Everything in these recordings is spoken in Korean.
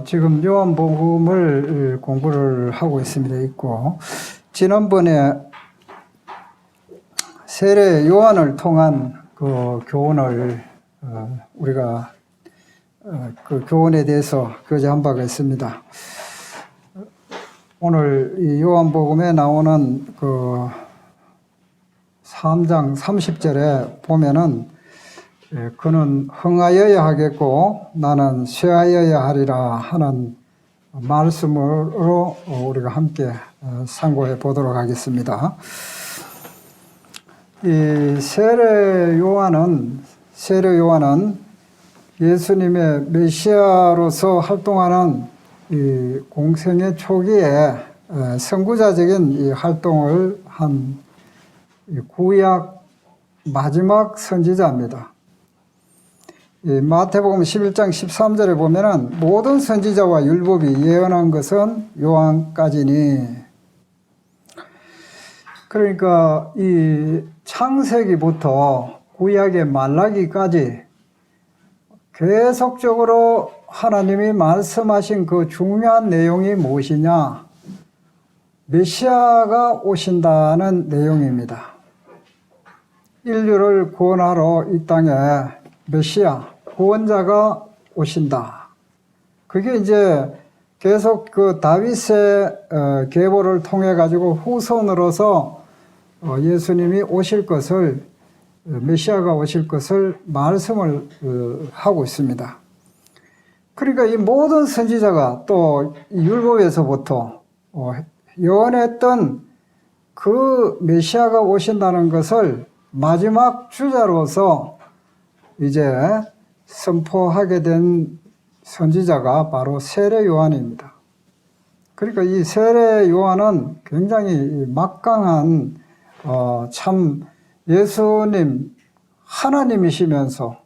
지금 요한복음을 공부를 하고 있고, 지난번에 세례 요한을 통한 그 교훈을 우리가 그 교훈에 대해서 교제한 바가 있습니다. 오늘 이 요한복음에 나오는 그 3장 30절에 보면은 그는 흥하여야 하겠고 나는 쇠하여야 하리라 하는 말씀으로 우리가 함께 상고해 보도록 하겠습니다. 이 세례 요한은 예수님의 메시아로서 활동하는 이 공생의 초기에 선구자적인 이 활동을 한 구약 마지막 선지자입니다. 이 마태복음 11장 13절에 보면은 모든 선지자와 율법이 예언한 것은 요한까지니. 그러니까 이 창세기부터 구약의 말라기까지 계속적으로 하나님이 말씀하신 그 중요한 내용이 무엇이냐? 메시아가 오신다는 내용입니다. 인류를 구원하러 이 땅에 메시아, 구원자가 오신다. 그게 이제 계속 그 다윗의 계보를 통해 가지고 후손으로서 예수님이 오실 것을, 메시아가 오실 것을 말씀을 하고 있습니다. 그러니까 이 모든 선지자가 또 율법에서부터 예언했던 그 메시아가 오신다는 것을 마지막 주자로서 이제 선포하게 된 선지자가 바로 세례 요한입니다. 그러니까 이 세례 요한은 굉장히 막강한 참 예수님 하나님이시면서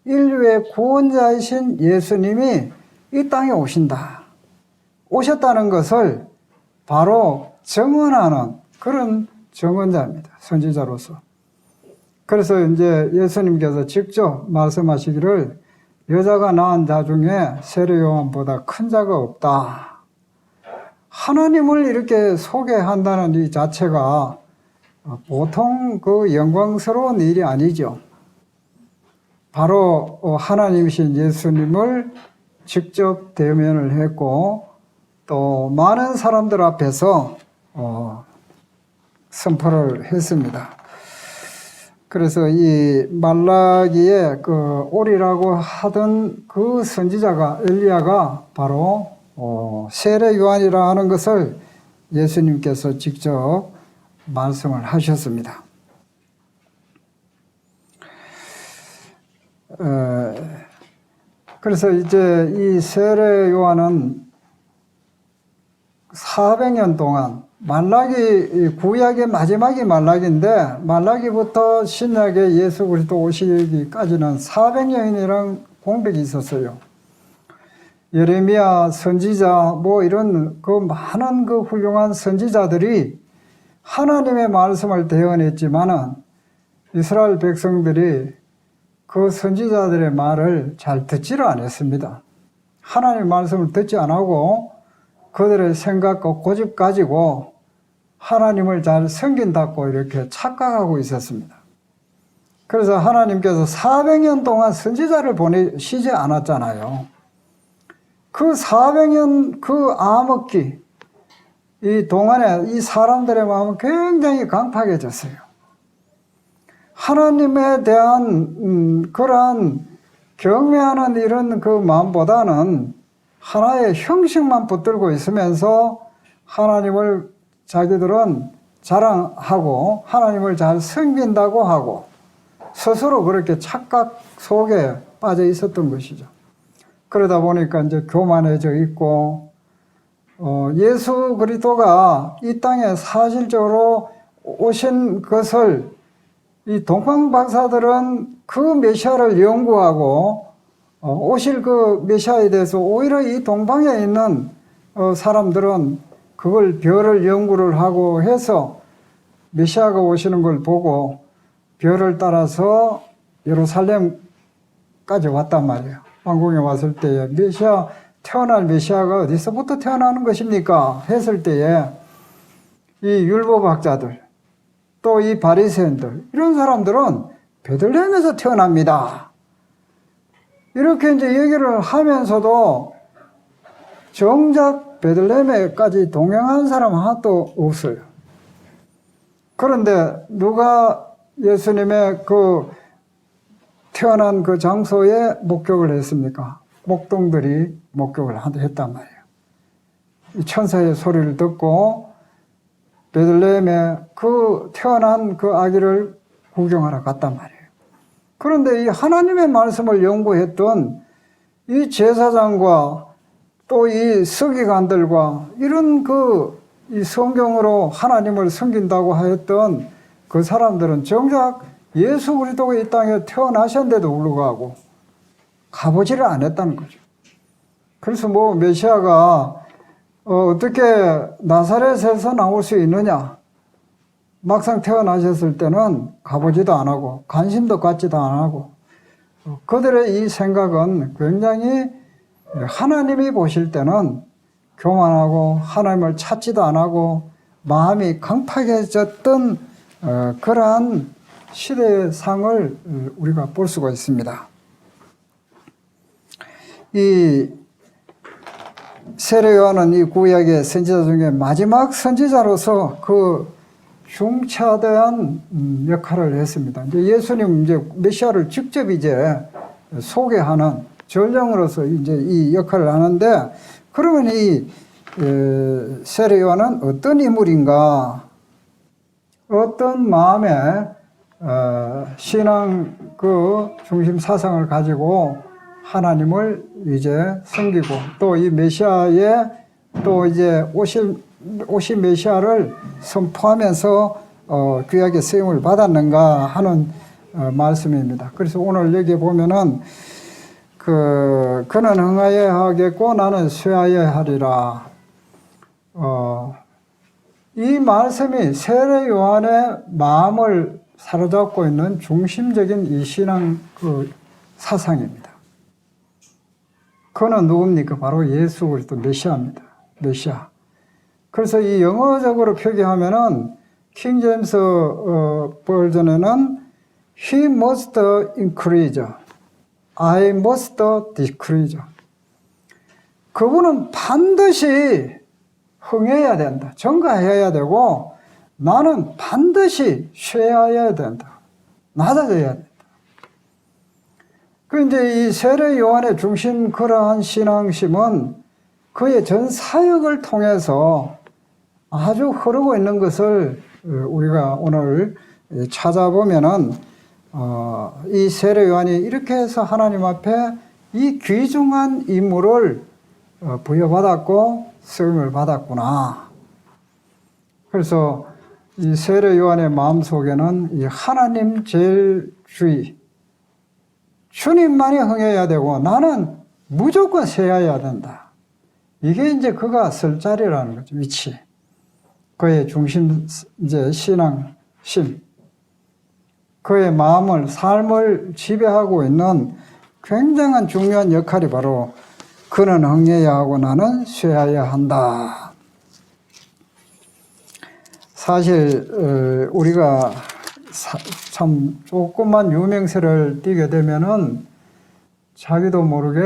인류의 구원자이신 예수님이 이 땅에 오셨다는 것을 바로 증언하는 그런 증언자입니다. 선지자로서. 그래서 이제 예수님께서 직접 말씀하시기를 여자가 낳은 자 중에 세례 요한보다 큰 자가 없다. 하나님을 이렇게 소개한다는 이 자체가 보통 그 영광스러운 일이 아니죠. 바로 하나님이신 예수님을 직접 대면을 했고 또 많은 사람들 앞에서 선포를 했습니다. 그래서 이 말라기에 그 오리라고 하던 그 선지자가 엘리야가 바로 세례 요한이라 하는 것을 예수님께서 직접 말씀을 하셨습니다. 그래서 이제 이 세례 요한은 400년 동안 말라기 구약의 마지막이 말라기인데 말라기부터 신약의 예수 그리스도 오시기까지는 400년이라는 공백이 있었어요. 예레미야 선지자 뭐 이런 그 많은 그 훌륭한 선지자들이 하나님의 말씀을 대언했지만은 이스라엘 백성들이 그 선지자들의 말을 잘 듣지를 않았습니다. 하나님의 말씀을 듣지 않고 그들의 생각과 고집 가지고 하나님을 잘 섬긴다고 이렇게 착각하고 있었습니다. 그래서 하나님께서 400년 동안 선지자를 보내시지 않았잖아요. 그 400년 그 암흑기 이 동안에 이 사람들의 마음은 굉장히 강팍해졌어요. 하나님에 대한 그러한 경외하는 이런 그 마음보다는 하나의 형식만 붙들고 있으면서 하나님을 자기들은 자랑하고 하나님을 잘 섬긴다고 하고 스스로 그렇게 착각 속에 빠져 있었던 것이죠. 그러다 보니까 이제 교만해져 있고 예수 그리스도가 이 땅에 사실적으로 오신 것을 이 동방 박사들은 그 메시아를 연구하고 오실 그 메시아에 대해서 오히려 이 동방에 있는 사람들은 그걸 별을 연구를 하고 해서 메시아가 오시는 걸 보고 별을 따라서 예루살렘까지 왔단 말이에요. 왕궁에 왔을 때에 메시아 태어날 메시아가 어디서부터 태어나는 것입니까? 했을 때에 이 율법학자들 또 이 바리새인들 이런 사람들은 베들레헴에서 태어납니다. 이렇게 이제 얘기를 하면서도 정작 베들레헴에까지 동행한 사람 하나도 없어요. 그런데 누가 예수님의 그 태어난 그 장소에 목격을 했습니까? 목동들이 목격을 했단 말이에요. 이 천사의 소리를 듣고 베들레헴에 그 태어난 그 아기를 구경하러 갔단 말이에요. 그런데 이 하나님의 말씀을 연구했던 이 제사장과 또 이 서기관들과 이런 이 성경으로 하나님을 섬긴다고 하였던 그 사람들은 정작 예수 그리스도가 이 땅에 태어나셨는데도 불구하고 가보지를 않았다는 거죠. 그래서 뭐 메시아가 어떻게 나사렛에서 나올 수 있느냐? 막상 태어나셨을 때는 가보지도 안 하고 관심도 갖지도 안 하고 그들의 이 생각은 굉장히 하나님이 보실 때는 교만하고 하나님을 찾지도 안 하고 마음이 강팍해졌던 그러한 시대의 상을 우리가 볼 수가 있습니다. 이 세례 요한은 이 구약의 선지자 중에 마지막 선지자로서 그 중차대한 역할을 했습니다. 이제 예수님 이제 메시아를 직접 이제 소개하는 전령으로서 이제 이 역할을 하는데, 그러면 이 세례 요한은 어떤 인물인가? 어떤 마음의 신앙 그 중심 사상을 가지고 하나님을 이제 섬기고 또 이 메시아의 또 이제 오신 메시아를 선포하면서 구약의 쓰임을 받았는가 하는 말씀입니다. 그래서 오늘 여기 보면은 그는 흥하여야 하겠고 나는 쇠하여야 하리라. 이 말씀이 세례 요한의 마음을 사로잡고 있는 중심적인 이 신앙 그 사상입니다. 그는 누굽니까? 바로 예수 그리스도 메시아입니다. 메시아. 그래서 이 영어적으로 표기하면은 킹 제임스 버전에는 He must increase, I must decrease. 그분은 반드시 흥해야 된다. 증가해야 되고 나는 반드시 쇠하여야 된다. 낮아져야 된다. 그 이제 이 세례 요한의 중심 그러한 신앙심은 그의 전 사역을 통해서 아주 흐르고 있는 것을 우리가 오늘 찾아보면은 이 세례 요한이 이렇게 해서 하나님 앞에 이 귀중한 임무를 부여받았고 쓰임을 받았구나. 그래서 이 세례 요한의 마음속에는 이 하나님 제일주의, 주님만이 흥해야 되고 나는 무조건 세야 된다. 이게 이제 그가 설 자리라는 거죠. 위치. 그의 중심 이제 신앙심, 그의 마음을 삶을 지배하고 있는 굉장한 중요한 역할이 바로 그는 흥해야 하고 나는 쇠하여야 한다. 사실 우리가 참 조금만 유명세를 띠게 되면은 자기도 모르게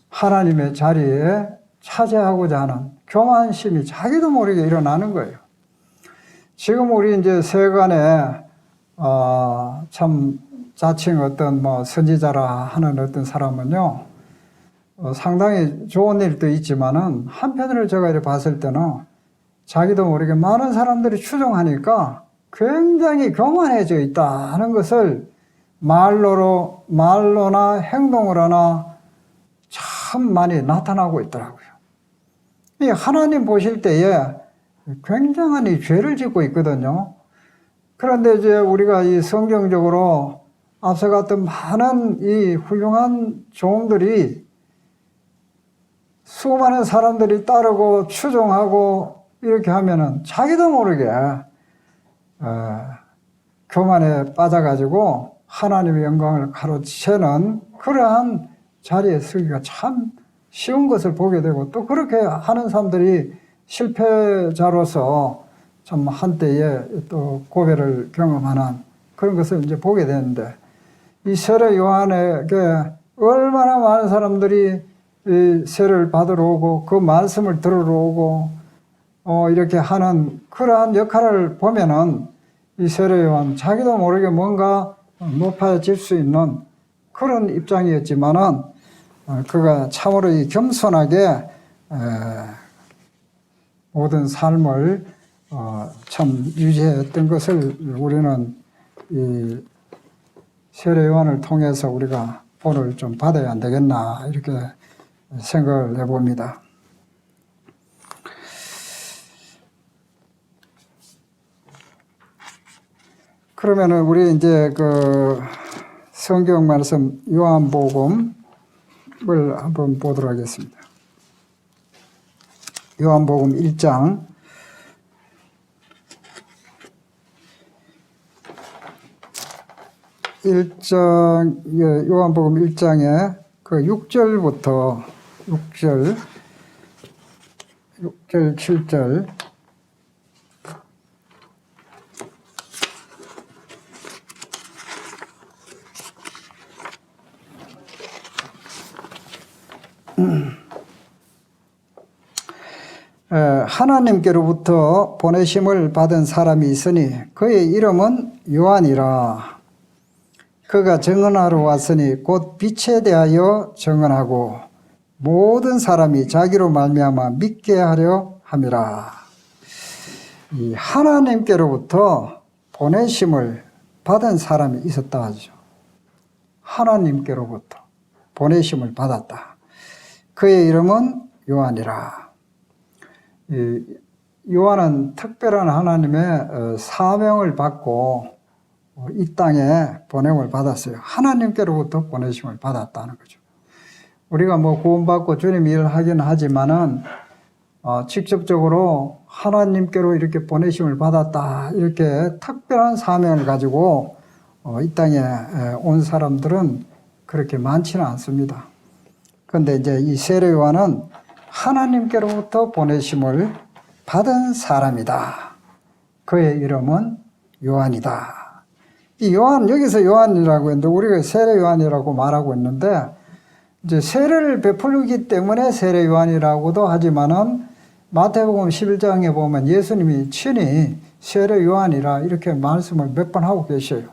하나님의 자리에 차지하고자 하는 교만심이 자기도 모르게 일어나는 거예요. 지금 우리 이제 세간에 참 자칭 어떤 뭐 선지자라 하는 어떤 사람은요, 상당히 좋은 일도 있지만은 한편으로 제가 이렇게 봤을 때는 자기도 모르게 많은 사람들이 추종하니까 굉장히 교만해져 있다 하는 것을 말로나 행동으로나 참 많이 나타나고 있더라고요. 이 하나님 보실 때에 굉장한 이 죄를 짓고 있거든요. 그런데 이제 우리가 이 성경적으로 앞서 갔던 많은 이 훌륭한 종들이 수많은 사람들이 따르고 추종하고 이렇게 하면은 자기도 모르게 교만에 빠져가지고 하나님의 영광을 가로채는 그러한 자리에 서기가 참 쉬운 것을 보게 되고, 또 그렇게 하는 사람들이 실패자로서 참 한때에 또 고배를 경험하는 그런 것을 이제 보게 되는데, 이 세례 요한에게 얼마나 많은 사람들이 이 세례를 받으러 오고 그 말씀을 들으러 오고 이렇게 하는 그러한 역할을 보면은 이 세례 요한 자기도 모르게 뭔가 높아질 수 있는 그런 입장이었지만은 그가 참으로 이 겸손하게 모든 삶을 참 유지했던 것을 우리는 이 세례 요한을 통해서 우리가 본을 좀 받아야 안 되겠나 이렇게 생각을 해봅니다. 그러면은 우리 이제 그 성경 말씀 요한복음을 한번 보도록 하겠습니다. 요한복음 1장 1장, 요한복음 1장에 그 6절부터 6절, 7절, 하나님께로부터 보내심을 받은 사람이 있으니 그의 이름은 요한이라. 그가 증언하러 왔으니 곧 빛에 대하여 증언하고 모든 사람이 자기로 말미암아 믿게 하려 함이라. 이 하나님께로부터 보내심을 받은 사람이 있었다 하죠. 하나님께로부터 보내심을 받았다. 그의 이름은 요한이라. 요한은 특별한 하나님의 사명을 받고 이 땅에 보냄을 받았어요. 하나님께로부터 보내심을 받았다는 거죠. 우리가 뭐 구원받고 주님 일을 하긴 하지만은 직접적으로 하나님께로 이렇게 보내심을 받았다 이렇게 특별한 사명을 가지고 이 땅에 온 사람들은 그렇게 많지는 않습니다. 그런데 이제 이 세례 요한은 하나님께로부터 보내심을 받은 사람이다. 그의 이름은 요한이다. 이 요한, 여기서 요한이라고 했는데 우리가 세례 요한이라고 말하고 있는데 이제 세례를 베풀기 때문에 세례 요한이라고도 하지만은 마태복음 11장에 보면 예수님이 친히 세례 요한이라 이렇게 말씀을 몇 번 하고 계셔요.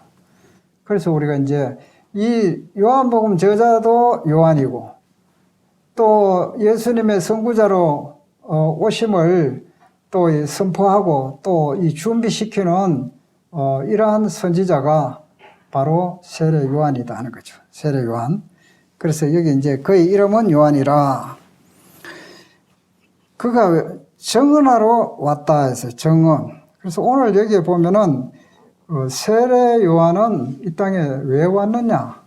그래서 우리가 이제 이 요한복음 저자도 요한이고 또 예수님의 선구자로 오심을 또 선포하고 또 이 준비시키는 이러한 선지자가 바로 세례 요한이다 하는 거죠. 세례 요한. 그래서 여기 이제 그의 이름은 요한이라. 그가 증언하러 왔다 해서 증언. 그래서 오늘 여기에 보면은 세례 요한은 이 땅에 왜 왔느냐?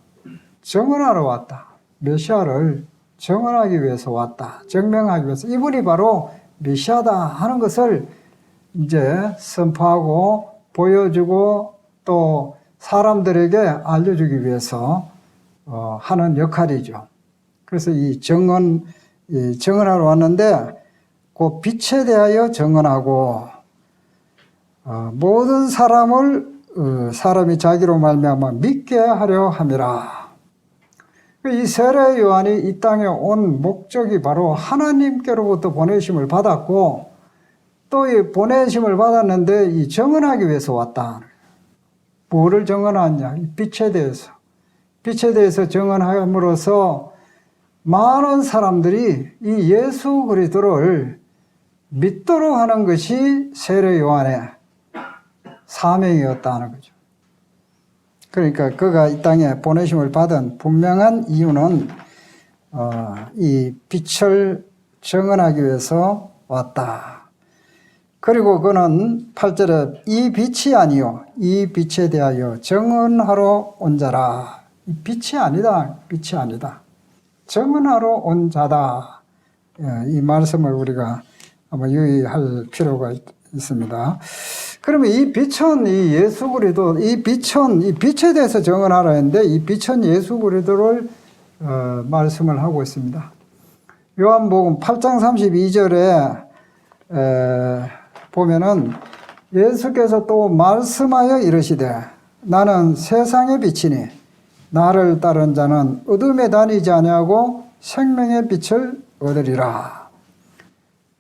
증언하러 왔다. 메시아를 증언하기 위해서 왔다. 증명하기 위해서. 이분이 바로 메시아다 하는 것을 이제 선포하고 보여주고 또 사람들에게 알려주기 위해서 하는 역할이죠. 그래서 이 증언하러 왔는데 그 빛에 대하여 증언하고 모든 사람이 자기로 말미암아 믿게 하려 함이라. 이 세례 요한이 이 땅에 온 목적이 바로 하나님께로부터 보내심을 받았고 또 이 보내심을 받았는데 이 증언하기 위해서 왔다. 뭐를 증언하냐? 빛에 대해서. 빛에 대해서 증언함으로써 많은 사람들이 이 예수 그리스도를 믿도록 하는 것이 세례 요한의 사명이었다는 거죠. 그러니까 그가 이 땅에 보내심을 받은 분명한 이유는 이 빛을 증언하기 위해서 왔다. 그리고 그는 8절에 이 빛이 아니요 이 빛에 대하여 증언하러 온 자라. 이 빛이 아니다. 빛이 아니다. 증언하러 온 자다. 이 말씀을 우리가 아마 유의할 필요가 있습니다. 그러면 이 빛은 이 예수 그리스도, 이 빛은 이 빛에 대해서 증언하라 했는데 이 빛은 예수 그리스도를 말씀을 하고 있습니다. 요한복음 8장 32절에 보면은 예수께서 또 말씀하여 이르시되 나는 세상의 빛이니 나를 따른 자는 어둠에 다니지 아니하고 생명의 빛을 얻으리라.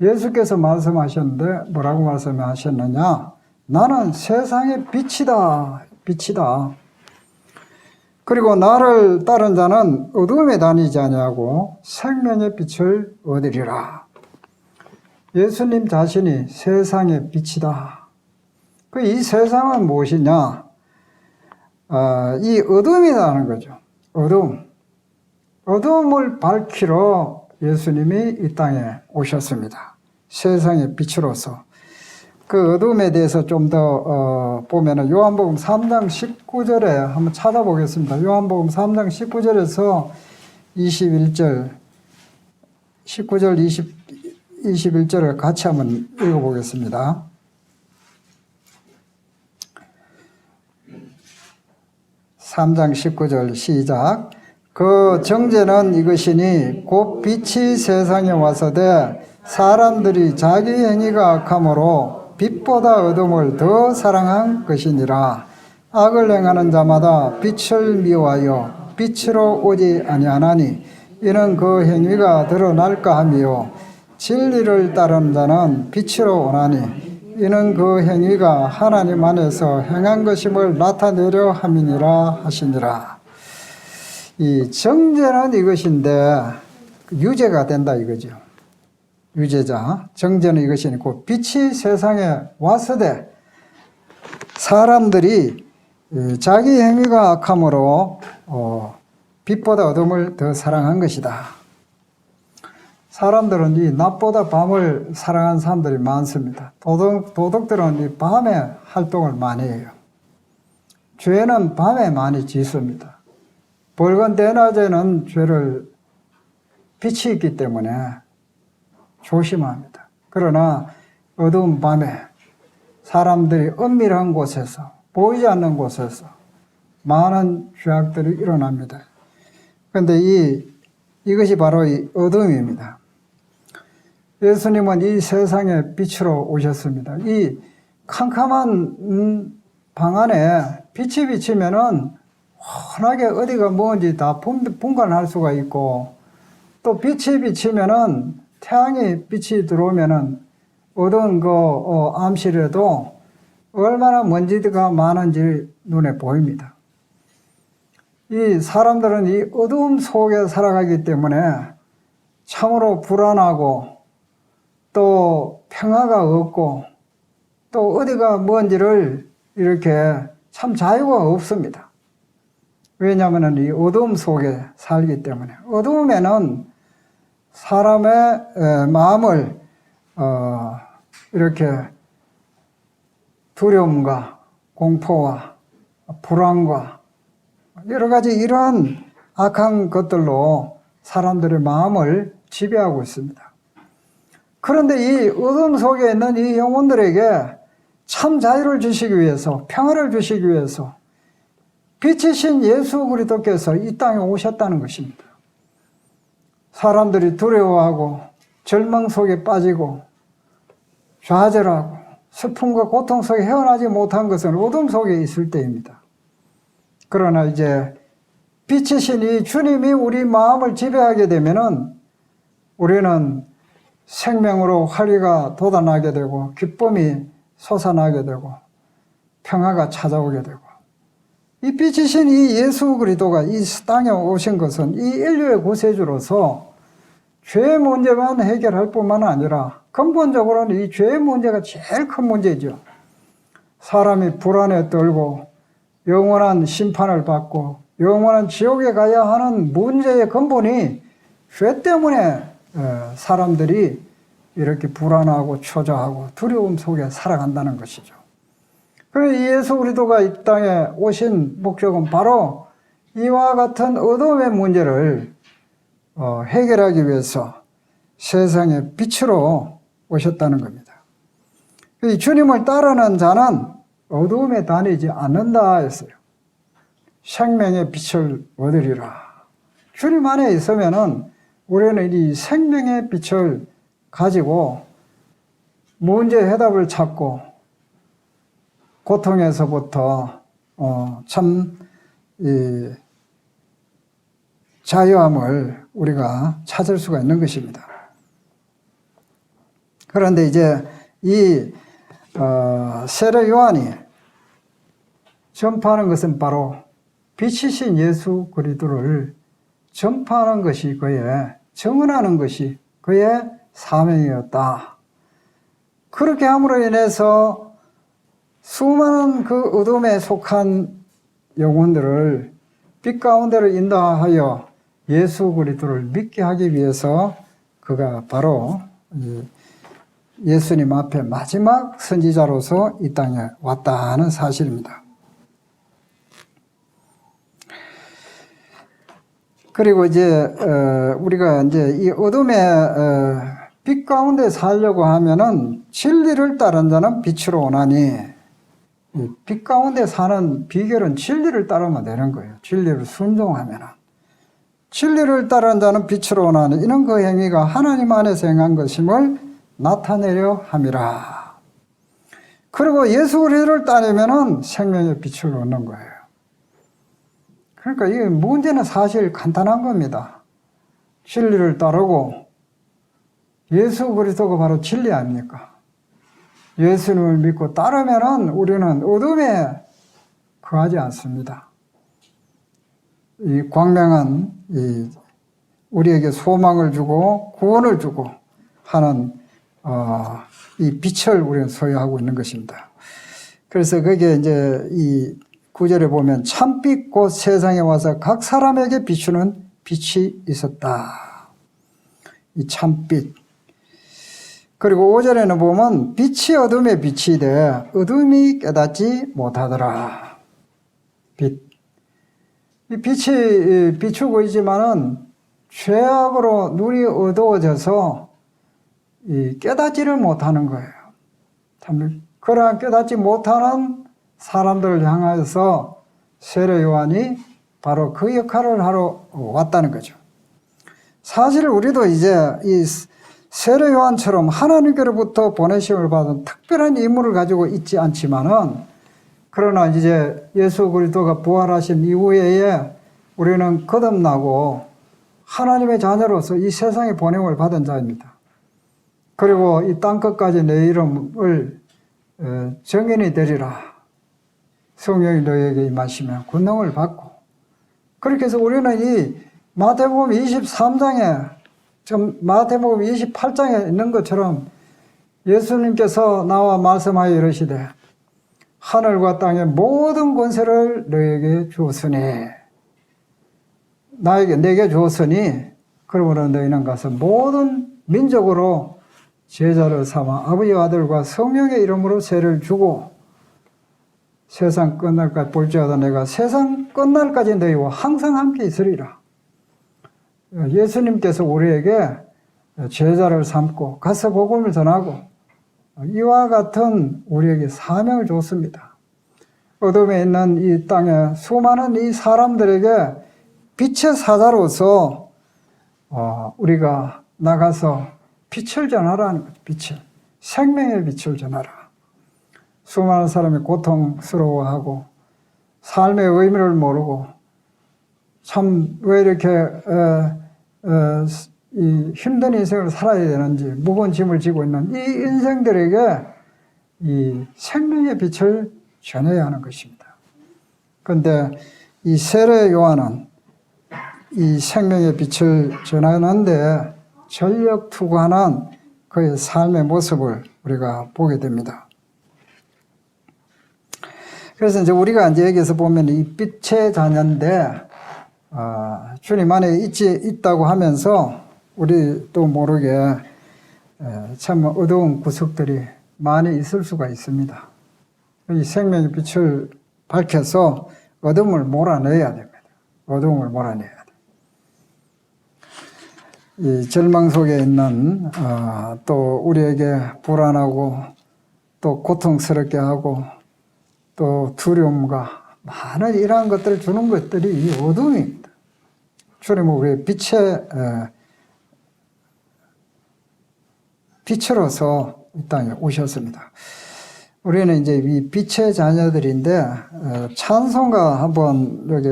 예수께서 말씀하셨는데 뭐라고 말씀하셨느냐? 나는 세상의 빛이다. 빛이다. 그리고 나를 따른 자는 어둠에 다니지 아니하고 생명의 빛을 얻으리라. 예수님 자신이 세상의 빛이다. 이 세상은 무엇이냐? 이 어둠이라는 거죠. 어둠을 밝히러 예수님이 이 땅에 오셨습니다. 세상의 빛으로서. 그 어둠에 대해서 좀 더 보면은 요한복음 3장 19절에 한번 찾아보겠습니다. 요한복음 3장 19절에서 21절, 19절 21절을 같이 한번 읽어보겠습니다. (3장 19절) 시작. 그 정죄는 이것이니 곧 빛이 세상에 와서되 사람들이 자기 행위가 악함으로 빛보다 어둠을 더 사랑한 것이니라. 악을 행하는 자마다 빛을 미워하여 빛으로 오지 아니하나니 이는 그 행위가 드러날까 함이요 진리를 따르는 자는 빛으로 오나니 이는 그 행위가 하나님 안에서 행한 것임을 나타내려 함이니라 하시니라. 이 정죄는 이것인데 유죄가 된다 이거죠. 유죄자. 정죄는 이것이니 곧 빛이 세상에 왔으되 사람들이 자기 행위가 악함으로 빛보다 어둠을 더 사랑한 것이다. 사람들은 이 낮보다 밤을 사랑하는 사람들이 많습니다. 도덕들은 이 밤에 활동을 많이 해요. 죄는 밤에 많이 짓습니다. 벌건 대낮에는 죄를 빛이 있기 때문에 조심합니다. 그러나 어두운 밤에 사람들이 은밀한 곳에서 보이지 않는 곳에서 많은 죄악들이 일어납니다. 그런데 이것이 바로 이 어둠입니다. 예수님은 이 세상의 빛으로 오셨습니다. 이 캄캄한 방 안에 빛이 비치면은 환하게 어디가 뭔지 다 분간할 수가 있고 또 빛이 비치면은 태양이 빛이 들어오면은 어두운 암실에도 얼마나 먼지가 많은지 눈에 보입니다. 이 사람들은 이 어두움 속에 살아가기 때문에 참으로 불안하고 또 평화가 없고 또 어디가 뭔지를 이렇게 참 자유가 없습니다. 왜냐하면 이 어두움 속에 살기 때문에. 어두움에는 사람의 마음을 이렇게 두려움과 공포와 불안과 여러 가지 이러한 악한 것들로 사람들의 마음을 지배하고 있습니다. 그런데 이 어둠 속에 있는 이 영혼들에게 참 자유를 주시기 위해서, 평화를 주시기 위해서 빛이신 예수 그리스도께서 이 땅에 오셨다는 것입니다. 사람들이 두려워하고 절망 속에 빠지고 좌절하고 슬픔과 고통 속에 헤어나지 못한 것은 어둠 속에 있을 때입니다. 그러나 이제 빛이신 이 주님이 우리 마음을 지배하게 되면은 우리는 생명으로 활기가 돋아나게 되고 기쁨이 솟아나게 되고 평화가 찾아오게 되고 이 빛이신 이 예수 그리스도가 이 땅에 오신 것은 이 인류의 구세주로서 죄의 문제만 해결할 뿐만 아니라 근본적으로는 이 죄의 문제가 제일 큰 문제죠. 사람이 불안에 떨고 영원한 심판을 받고 영원한 지옥에 가야 하는 문제의 근본이 죄 때문에 사람들이 이렇게 불안하고 초조하고 두려움 속에 살아간다는 것이죠. 그래서 예수 그리스도가 이 땅에 오신 목적은 바로 이와 같은 어둠의 문제를 해결하기 위해서 세상의 빛으로 오셨다는 겁니다. 이 주님을 따르는 자는 어둠에 다니지 않는다 했어요. 생명의 빛을 얻으리라. 주님 안에 있으면은 우리는 이 생명의 빛을 가지고 문제 해답을 찾고 고통에서부터 참 자유함을 우리가 찾을 수가 있는 것입니다. 그런데 이제 이 세례 요한이 전파하는 것은 바로 빛이신 예수 그리스도를 전파하는 것이 그의 증언하는 것이 그의 사명이었다. 그렇게 함으로 인해서 수많은 그 어둠에 속한 영혼들을 빛 가운데로 인도하여 예수 그리스도를 믿게 하기 위해서 그가 바로 예수님 앞에 마지막 선지자로서 이 땅에 왔다 하는 사실입니다. 그리고 이제 우리가 이제 이 어둠의 빛 가운데 살려고 하면은 진리를 따른 자는 빛으로 오나니, 빛 가운데 사는 비결은 진리를 따르면 되는 거예요. 진리를 순종하면은. 진리를 따른 자는 빛으로 오나니 이는 그 행위가 하나님 안에서 행한 것임을 나타내려 함이라. 그리고 예수 그리스도를 따르면은 생명의 빛을 얻는 거예요. 그러니까 이 문제는 사실 간단한 겁니다. 진리를 따르고 예수 그리스도가 바로 진리 아닙니까? 예수님을 믿고 따르면은 우리는 어둠에 거하지 않습니다. 이 광명한 우리에게 소망을 주고 구원을 주고 하는 이 빛을 우리는 소유하고 있는 것입니다. 그래서 거기에 이제 이 9절에 보면 참빛 곧 세상에 와서 각 사람에게 비추는 빛이 있었다. 이 참빛. 그리고 5절에는 보면 빛이 어둠에 빛이 돼 어둠이 깨닫지 못하더라. 빛. 이 빛이 비추고 있지만은 죄악으로 눈이 어두워져서 깨닫지를 못하는 거예요. 참 그러한 깨닫지 못하는 사람들을 향해서 세례 요한이 바로 그 역할을 하러 왔다는 거죠. 사실 우리도 이제 이 세례 요한처럼 하나님께로부터 보내심을 받은 특별한 임무를 가지고 있지 않지만은, 그러나 이제 예수 그리스도가 부활하신 이후에 우리는 거듭나고 하나님의 자녀로서 이 세상에 보냄을 받은 자입니다. 그리고 이 땅끝까지 내 이름을 정인이 되리라. 성령이 너에게 임하시면 권능을 받고, 그렇게 해서 우리는 이 마태복음 23장에 마태복음 28장에 있는 것처럼 예수님께서 나와 말씀하여 이르시되 하늘과 땅의 모든 권세를 너에게 주었으니, 내게 주었으니 그러므로 너희는 가서 모든 민족으로 제자를 삼아 아버지와 아들과 성령의 이름으로 세를 주고 세상 끝날까지 볼지어다 내가 세상 끝날까지 너희와 항상 함께 있으리라. 예수님께서 우리에게 제자를 삼고 가서 복음을 전하고 이와 같은 우리에게 사명을 줬습니다. 어둠에 있는 이 땅에 수많은 이 사람들에게 빛의 사자로서 우리가 나가서 빛을 전하라는 거죠. 빛을. 생명의 빛을 전하라. 수많은 사람이 고통스러워하고 삶의 의미를 모르고 참 왜 이렇게 이 힘든 인생을 살아야 되는지 무거운 짐을 지고 있는 이 인생들에게 이 생명의 빛을 전해야 하는 것입니다. 그런데 이 세례 요한은 이 생명의 빛을 전하는데 전력 투구하는 그의 삶의 모습을 우리가 보게 됩니다. 그래서 이제 우리가 이제 여기서 보면 이 빛의 자녀인데 주님 안에 있다고 하면서 우리도 모르게 참 어두운 구석들이 많이 있을 수가 있습니다. 이 생명의 빛을 밝혀서 어둠을 몰아내야 됩니다. 어둠을 몰아내야 돼요. 이 절망 속에 있는 또 우리에게 불안하고 또 고통스럽게 하고 또 두려움과 많은 이러한 것들을 주는 것들이 이 어둠입니다. 주님은 우리의 빛으로서 이 땅에 오셨습니다. 우리는 이제 이 빛의 자녀들인데, 찬송가 한번, 여기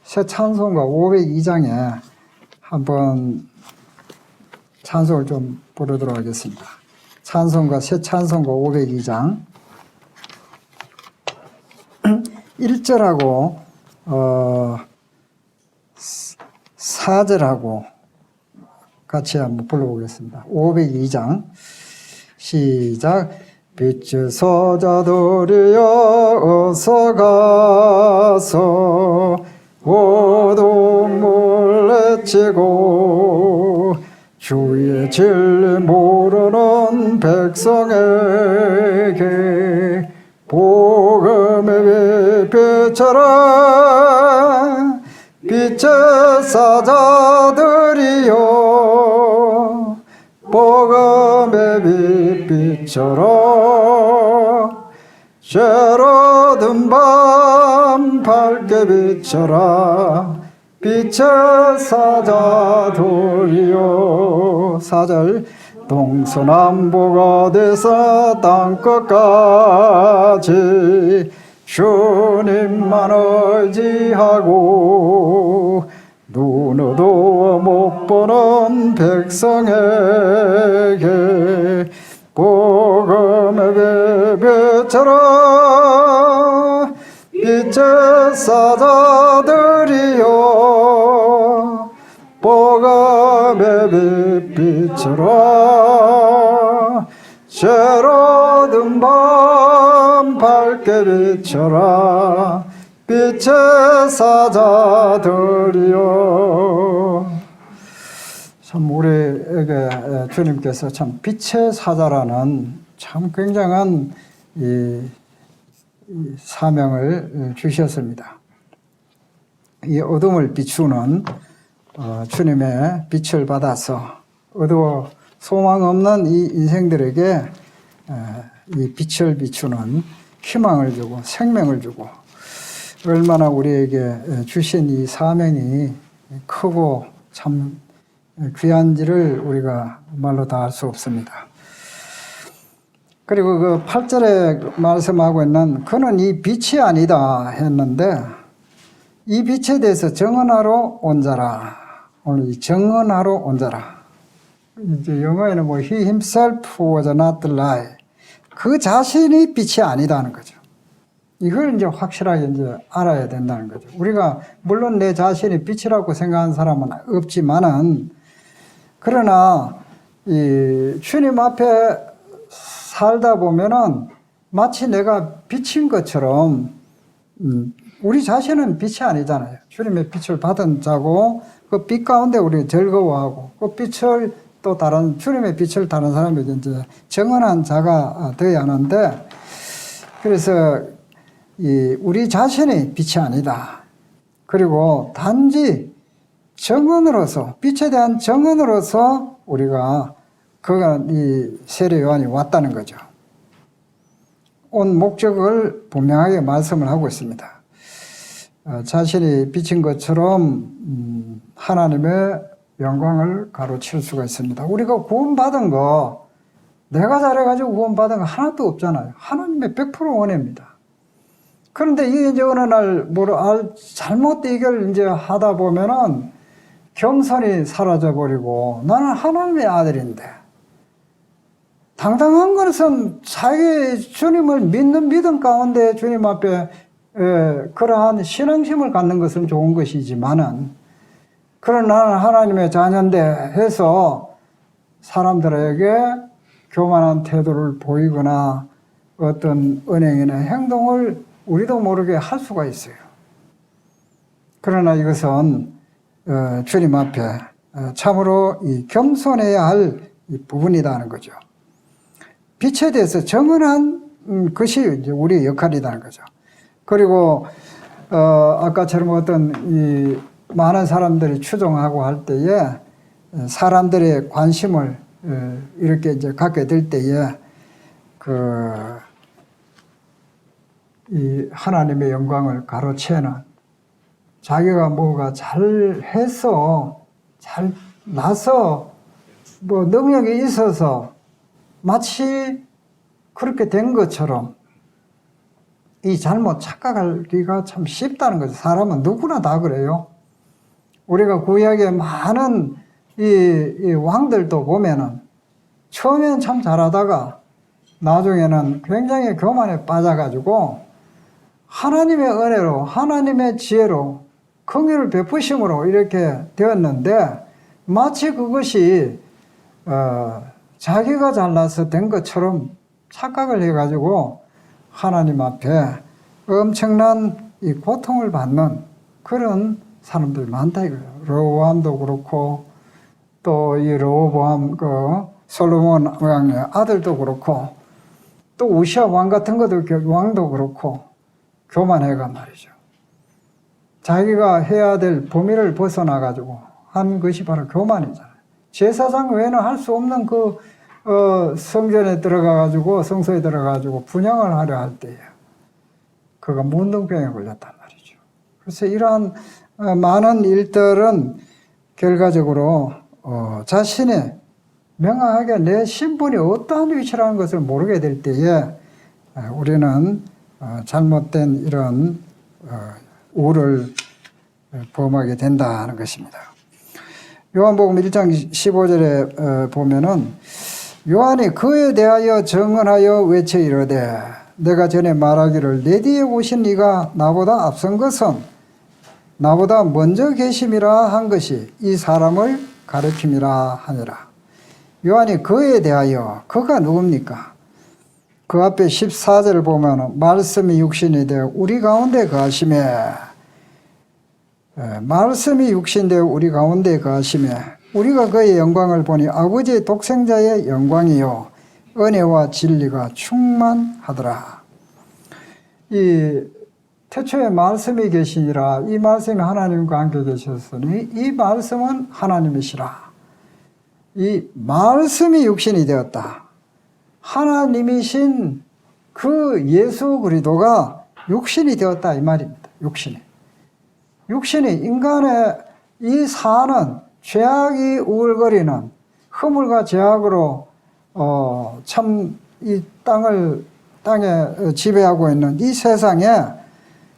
새 찬송가 502장에 한번 찬송을 좀 부르도록 하겠습니다. 찬송가, 새 찬송가 502장. 1절하고, 4절하고 같이 한번 불러보겠습니다. 502장. 시작. 빛의 사자들이여 어서 가서 어둠을 내치고 주의 진리 모르는 백성에게 복음의 빛처럼 빛의 사자들이여 복음의 빛처럼 죄로 든 밤 밝게 비춰라 빛의 사자들이여 4절 동서남북 어디서 땅끝까지 주님만 의지하고 눈 어두워 못 보는 백성에게 복음의 빛처럼 빛의 사자들이여 복음의 빛처럼 죄로 든 밤 밝게 비춰라 빛의 사자들이여. 참 우리에게 주님께서 참 빛의 사자라는 참 굉장한 이 사명을 주셨습니다. 이 어둠을 비추는 주님의 빛을 받아서 어두워 소망 없는 이 인생들에게 이 빛을 비추는 희망을 주고 생명을 주고 얼마나 우리에게 주신 이 사명이 크고 참 귀한지를 우리가 말로 다 할 수 없습니다. 그리고 그 8절에 말씀하고 있는 그는 이 빛이 아니다 했는데 이 빛에 대해서 정언하러 온 자라. 오늘 이 정언하러 온 자라. 이제 영어에는 뭐 he himself was not the light. 그 자신이 빛이 아니다는 거죠. 이걸 이제 확실하게 이제 알아야 된다는 거죠. 우리가 물론 내 자신이 빛이라고 생각하는 사람은 없지만은 그러나 이 주님 앞에 살다 보면은 마치 내가 빛인 것처럼 우리 자신은 빛이 아니잖아요. 주님의 빛을 받은 자고 그 빛 가운데 우리 즐거워하고 그 빛을 또 다른 주님의 빛을 다른 사람에게 이제 정언한 자가 되어야 하는데 그래서 우리 자신이 빛이 아니다. 그리고 단지 정언으로서 빛에 대한 정언으로서 우리가 이 세례 요한이 왔다는 거죠. 온 목적을 분명하게 말씀을 하고 있습니다. 자신이 빛인 것처럼 하나님의 영광을 가로칠 수가 있습니다. 우리가 구원받은 거 내가 잘해가지고 구원받은 거 하나도 없잖아요. 하나님의 100% 은혜입니다. 그런데 이게 이제 어느 날 잘못 이걸 이제 하다 보면은 겸손이 사라져버리고 나는 하나님의 아들인데 당당한 것은 자기 주님을 믿는 믿음 가운데 주님 앞에 그러한 신앙심을 갖는 것은 좋은 것이지만은 그러나 나는 하나님의 자녀인데 해서 사람들에게 교만한 태도를 보이거나 어떤 언행이나 행동을 우리도 모르게 할 수가 있어요. 그러나 이것은 주님 앞에 참으로 이 겸손해야 할 이 부분이라는 거죠. 빛에 대해서 정언한 것이 이제 우리의 역할이라는 거죠. 그리고 아까처럼 어떤 이 많은 사람들이 추종하고 할 때에 사람들의 관심을 이렇게 이제 갖게 될 때에 이 하나님의 영광을 가로채는 자기가 뭐가 잘해서 잘 나서 뭐 능력이 있어서 마치 그렇게 된 것처럼 이 잘못 착각하기가 참 쉽다는 거죠. 사람은 누구나 다 그래요. 우리가 구약의 많은 이 왕들도 보면은 처음엔 참 잘하다가 나중에는 굉장히 교만에 빠져가지고 하나님의 은혜로 하나님의 지혜로 긍휼을 베푸심으로 이렇게 되었는데 마치 그것이 자기가 잘나서 된 것처럼 착각을 해가지고 하나님 앞에 엄청난 이 고통을 받는 그런 사람들이 많다 이거예요. 르호보암도 그렇고 또 이 르호보암 솔로몬 왕의 아들도 그렇고 또 우시아 왕 같은 것도 왕도 그렇고 교만해가 말이죠. 자기가 해야 될 범위를 벗어나가지고 한 것이 바로 교만이잖아요. 제사장 외에는 할 수 없는 성전에 들어가가지고 성소에 들어가가지고 분향을 하려 할 때에 그가 문둥병에 걸렸단 말이죠. 그래서 이러한 많은 일들은 결과적으로 자신이 명확하게 내 신분이 어떠한 위치라는 것을 모르게 될 때에 우리는 잘못된 이런 우를 범하게 된다는 것입니다. 요한복음 1장 15절에 보면은 요한이 그에 대하여 증언하여 외쳐 이르되 내가 전에 말하기를 내 뒤에 오신 이가 나보다 앞선 것은 나보다 먼저 계심이라 한 것이 이 사람을 가리킴이라 하니라. 요한이 그에 대하여 그가 누굽니까? 그 앞에 14절을 보면 말씀이 육신이 되어 우리 가운데 거하심에 말씀이 육신되어 우리 가운데 거하심에 우리가 그의 영광을 보니 아버지의 독생자의 영광이요 은혜와 진리가 충만하더라. 이 태초에 말씀이 계시니라 이 말씀이 하나님과 함께 계셨으니 이 말씀은 하나님이시라. 이 말씀이 육신이 되었다. 하나님이신 그 예수 그리스도가 육신이 되었다 이 말입니다. 육신이 인간의 이 사는 죄악이 우울거리는 허물과 죄악으로 참 이 땅에 지배하고 있는 이 세상에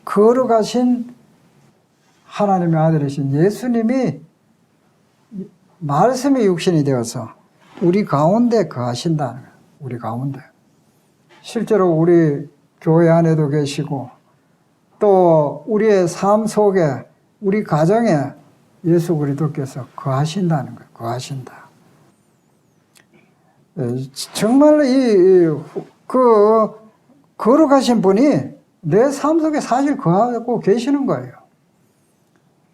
거룩하신 하나님의 아들이신 예수님이 말씀이 육신이 되어서 우리 가운데 거하신다는 거예요. 우리 가운데. 실제로 우리 교회 안에도 계시고 또 우리의 삶 속에 우리 가정에 예수 그리스도께서 거하신다는 거예요. 거하신다. 정말 거룩하신 분이 내 삶 속에 사실 거하고 계시는 거예요.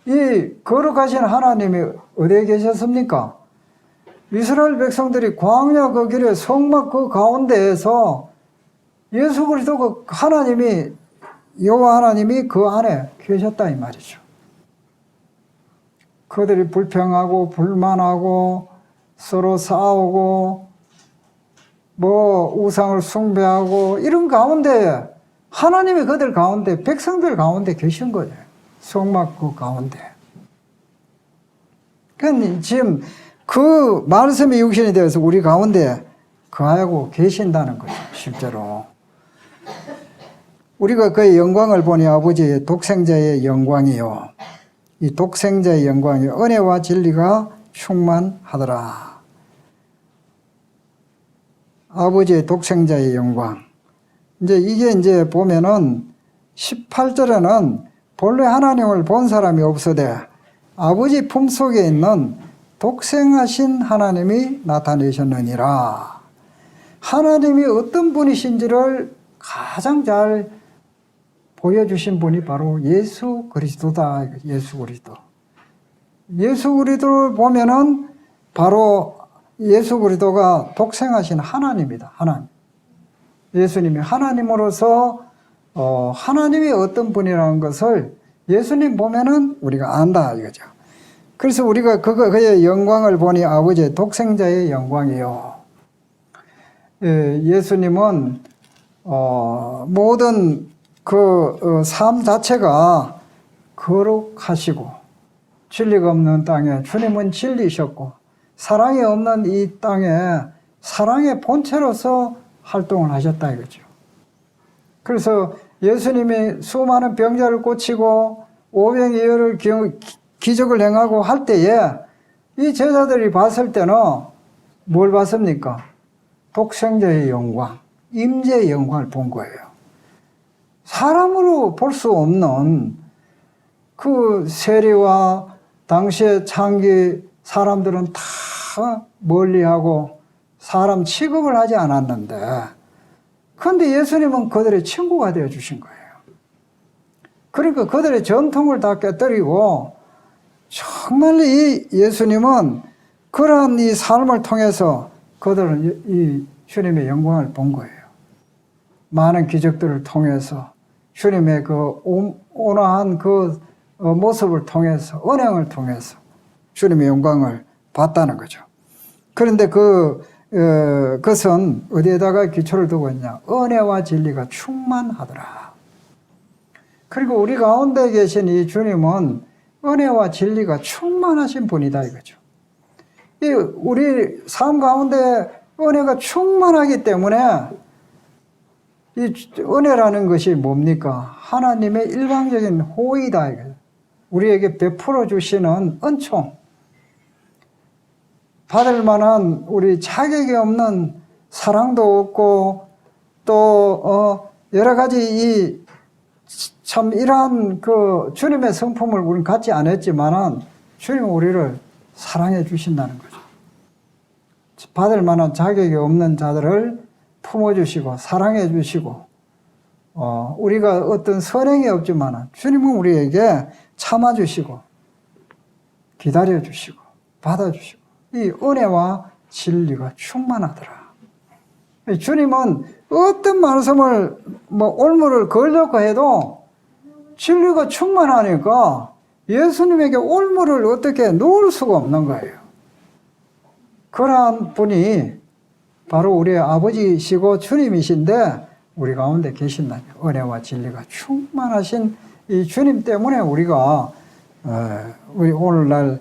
이 거룩하신 하나님이 어디에 계셨습니까? 이스라엘 백성들이 광야 그 길에 성막 그 가운데에서 예수 그리스도 그 하나님이 여호와 하나님이 그 안에 계셨다 이 말이죠. 그들이 불평하고 불만하고 서로 싸우고 뭐 우상을 숭배하고 이런 가운데 하나님이 그들 가운데 백성들 가운데 계신 거예요. 성막 그 가운데. 그러니까 지금 그 말씀이 육신이 되어서 우리 가운데 거하고 계신다는 거죠. 실제로. 우리가 그의 영광을 보니 아버지의 독생자의 영광이요. 이 독생자의 영광이 은혜와 진리가 충만하더라. 아버지의 독생자의 영광. 이게 보면은 18절에는 본래 하나님을 본 사람이 없으되 아버지 품속에 있는 독생하신 하나님이 나타내셨느니라. 하나님이 어떤 분이신지를 가장 잘 보여주신 분이 바로 예수 그리스도다. 예수 그리스도. 예수 그리스도를 보면은 바로 예수 그리스도가 독생하신 하나님이다. 하나님. 예수님이 하나님으로서 하나님이 어떤 분이라는 것을 예수님 보면은 우리가 안다 이거죠. 그래서 우리가 그의 영광을 보니 아버지의 독생자의 영광이요. 예수님은 모든 그 삶 자체가 거룩하시고 진리가 없는 땅에 주님은 진리셨고 사랑이 없는 이 땅에 사랑의 본체로서 활동을 하셨다 이거죠. 그래서 예수님이 수많은 병자를 고치고 오병이어를 기적을 행하고 할 때에 이 제자들이 봤을 때는 뭘 봤습니까? 독생자의 영광, 임재의 영광을 본 거예요. 사람으로 볼 수 없는 그 세리와 당시의 창기 사람들은 다 멀리하고 사람 취급을 하지 않았는데 그런데 예수님은 그들의 친구가 되어 주신 거예요. 그러니까 그들의 전통을 다 깨뜨리고 정말 이 예수님은 그런 이 삶을 통해서 그들은 이 주님의 영광을 본 거예요. 많은 기적들을 통해서 주님의 그 온화한 그 모습을 통해서 언행을 통해서 주님의 영광을 봤다는 거죠. 그런데 그것은 어디에다가 기초를 두고 있냐? 은혜와 진리가 충만하더라. 그리고 우리 가운데 계신 이 주님은 은혜와 진리가 충만하신 분이다 이거죠. 우리 삶 가운데 은혜가 충만하기 때문에 이 은혜라는 것이 뭡니까? 하나님의 일방적인 호의다 이거죠. 우리에게 베풀어 주시는 은총, 받을 만한 우리 자격이 없는 사랑도 없고 또 여러 가지 참 이러한 그 주님의 성품을 우리는 갖지 않았지만은 주님은 우리를 사랑해 주신다는 거죠. 받을 만한 자격이 없는 자들을 품어주시고 사랑해 주시고 우리가 어떤 선행이 없지만은 주님은 우리에게 참아주시고 기다려주시고 받아주시고 이 은혜와 진리가 충만하더라. 주님은 어떤 말씀을 올무를 걸려고 해도 진리가 충만하니까 예수님에게 올무를 어떻게 놓을 수가 없는 거예요. 그러한 분이 바로 우리의 아버지시고 주님이신데 우리 가운데 계신다니 은혜와 진리가 충만하신 이 주님 때문에 우리가 우리 오늘날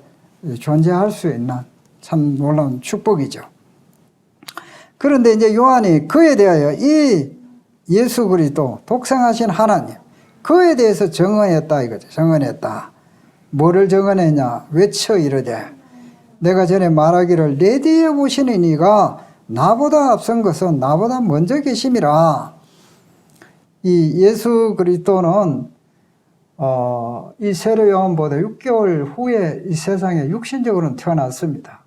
존재할 수 있는 참 놀라운 축복이죠. 그런데 이제 요한이 그에 대하여 이 예수 그리스도 독생하신 하나님 그에 대해서 정언했다 이거죠. 정언했다. 뭐를 정언했냐? 외쳐 이르되 내가 전에 말하기를 내 뒤에 오시는 이가 나보다 앞선 것은 나보다 먼저 계심이라. 이 예수 그리스도는 이 세례 요한보다 6개월 후에 이 세상에 육신적으로는 태어났습니다.